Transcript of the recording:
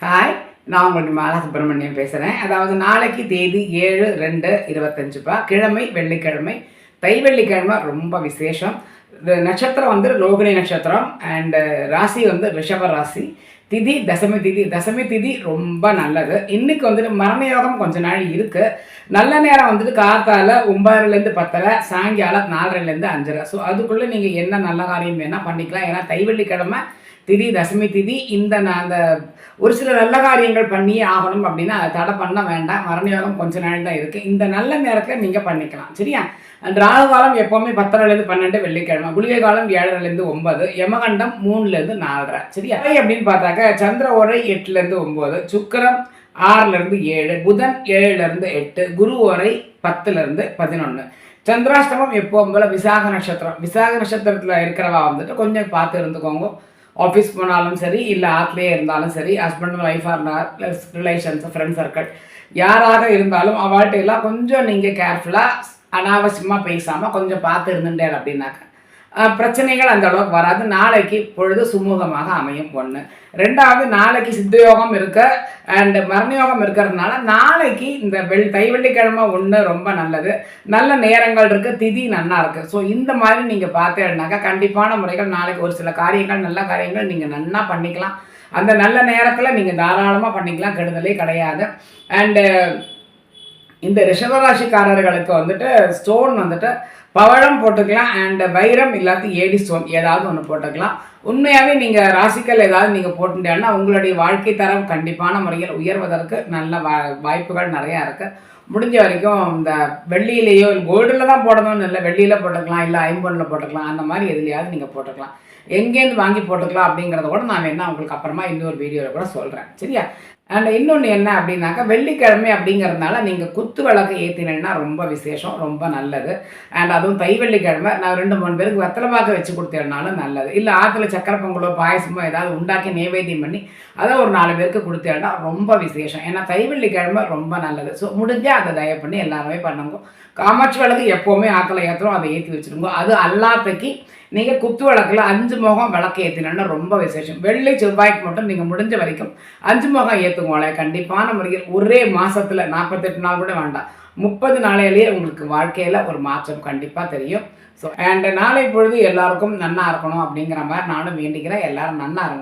Hi, நான் உங்களுக்கு மாலா சுப்பிரமணியம் பேசுகிறேன். அதாவது நாளைக்கு தேதி 7/2/25 கிழமை, வெள்ளிக்கிழமை. தை வெள்ளிக்கிழமை ரொம்ப விசேஷம். நட்சத்திரம் வந்து ரோகிணி நட்சத்திரம் அண்டு ராசி வந்து ரிஷப ராசி. திதி தசமி திதி ரொம்ப நல்லது. இன்றைக்கி வந்துட்டு மரண யோகம் கொஞ்ச நாள் இருக்குது. நல்ல நேரம் வந்துட்டு காத்தால 9:30 10:30, சாயங்காலம் 4:30 5:30. ஸோ அதுக்குள்ளே நீங்கள் என்ன நல்ல காரியம் வேணால் பண்ணிக்கலாம். ஏன்னா தை வெள்ளிக்கிழமை திதி தசமி திதி. அந்த ஒரு சில நல்ல காரியங்கள் பண்ணியே ஆகணும் அப்படின்னா அதை தடை பண்ண வேண்டாம். மரண யோகம் கொஞ்ச நாள் தான் இருக்குது. இந்த நல்ல நேரத்தில் நீங்கள் பண்ணிக்கலாம். சரியா? ராகு காலம் எப்போவுமே 10:30 12 வெள்ளிக்கிழமை. குளிகை காலம் 7:30 9, யமகண்டம் 3 4:30. சரியா? அப்படின்னு பார்த்தாக்க சந்திர ஓரை 8 9, சுக்கிரம் 6 7, புதன் 7 8, குரு ஓரை 10 11. சந்திராஷ்டமம் எப்போவும் போல விசாக நட்சத்திரம். விசாக நட்சத்திரத்தில் இருக்கிறவா வந்துட்டு கொஞ்சம் பார்த்து இருந்துக்கோங்க. ஆஃபீஸ் போனாலும் சரி, இல்லை ஆற்றுலேயே இருந்தாலும் சரி, ஹஸ்பண்ட் ஒய்ஃபாக இருந்தால் ப்ளஸ் ரிலேஷன்ஸ் ஃப்ரெண்ட் சர்க்கிள் யாராக இருந்தாலும் அவள்கிட்ட எல்லாம் கொஞ்சம் நீங்கள் கேர்ஃபுல்லாக அனாவசியமாக பேசாமல் கொஞ்சம் பார்த்து இருந்துட்டேன் அப்படின்னாக்க பிரச்சனைகள் அந்த அளவுக்கு வராது. நாளைக்கு பொழுது சுமூகமாக அமையும். 1. 2வது, நாளைக்கு சித்தயோகம் இருக்க அண்டு மரணயோகம் இருக்கிறதுனால நாளைக்கு இந்த தை வெள்ளிக்கிழமை 1 ரொம்ப நல்லது. நல்ல நேரங்கள் இருக்குது, திதி நல்லா இருக்குது. ஸோ இந்த மாதிரி நீங்கள் பார்த்தேன்னாக்கா கண்டிப்பான முறைகள் நாளைக்கு ஒரு சில காரியங்கள் நல்ல காரியங்கள் நீங்கள் நல்லா பண்ணிக்கலாம். அந்த நல்ல நேரத்தில் நீங்கள் தாராளமாக பண்ணிக்கலாம், கெடுதலே கிடையாது. அண்டு இந்த ரிஷபராசிக்காரர்களுக்கு வந்துட்டு ஸ்டோன் வந்துட்டு பவழம் போட்டுக்கலாம் அண்ட் வைரம் இல்லாத ஏடி ஸ்டோன் ஏதாவது ஒன்று போட்டுக்கலாம். உண்மையாகவே நீங்கள் ராசிக்கல் ஏதாவது நீங்கள் போட்டுட்டேன்னா உங்களுடைய வாழ்க்கை தரம் கண்டிப்பான முறையில் உயர்வதற்கு நல்ல வாய்ப்புகள் நிறையா இருக்குது. முடிஞ்ச வரைக்கும் இந்த வெள்ளியிலேயோ கோல்டில் தான் போடணும்னு இல்லை, வெள்ளியில் போட்டுக்கலாம், இல்லை ஐம்பொன்னில் போட்டுக்கலாம். அந்த மாதிரி எதுலையாவது நீங்கள் போட்டுக்கலாம். எங்கேருந்து வாங்கி போட்டுக்கலாம் அப்படிங்கிறத கூட நான் வேணா உங்களுக்கு அப்புறமா இன்னொரு வீடியோவில் கூட சொல்கிறேன். சரியா? அண்ட் இன்னொன்று என்ன அப்படின்னாக்கா வெள்ளிக்கிழமை அப்படிங்கிறதுனால நீங்கள் குத்து விளக்கு ஏற்றினீங்கன்னா ரொம்ப விசேஷம், ரொம்ப நல்லது. அண்ட் அதுவும் தை வெள்ளிக்கிழமை நான் 2-3 பேருக்கு வெத்தலை பாக்க வச்சு கொடுத்தேன்னாலும் நல்லது. இல்லை ஆற்றுல சக்கரை பொங்கலோ பாயசமோ ஏதாவது உண்டாக்கி நைவேத்தியம் பண்ணி அதை ஒரு 4 பேருக்கு கொடுத்தேன்னா ரொம்ப விசேஷம். ஏன்னா தை வெள்ளிக்கிழமை ரொம்ப நல்லது. ஸோ முடிஞ்சால் அதை தயவு பண்ணி எல்லாருமே பண்ணுங்க. காமாட்சி விளக்கு எப்போவுமே ஆற்றுல ஏற்றுறோம், அதை ஏற்றி வச்சுருங்க. அது அல்லாத்தைக்கு நீங்கள் குத்து விளக்கில் 5 முகம் விளக்கு ஏற்றினா ரொம்ப விசேஷம். வெள்ளி செவ்வாய்க்கு மட்டும் நீங்கள் முடிஞ்ச வரைக்கும் 5 முகம் ஏற்றுங்கோளே. கண்டிப்பான முறையில் ஒரே மாதத்தில் 48 நாள் கூட வேண்டாம், 30 நாளையிலேயே உங்களுக்கு வாழ்க்கையில் ஒரு மாற்றம் கண்டிப்பாக தெரியும். ஸோ அண்ட் நாளை பொழுது எல்லாருக்கும் நன்னா இருக்கணும் அப்படிங்கிற மாதிரி நானும் வேண்டிக்கிறேன். எல்லோரும் நன்னா இருக்கும்.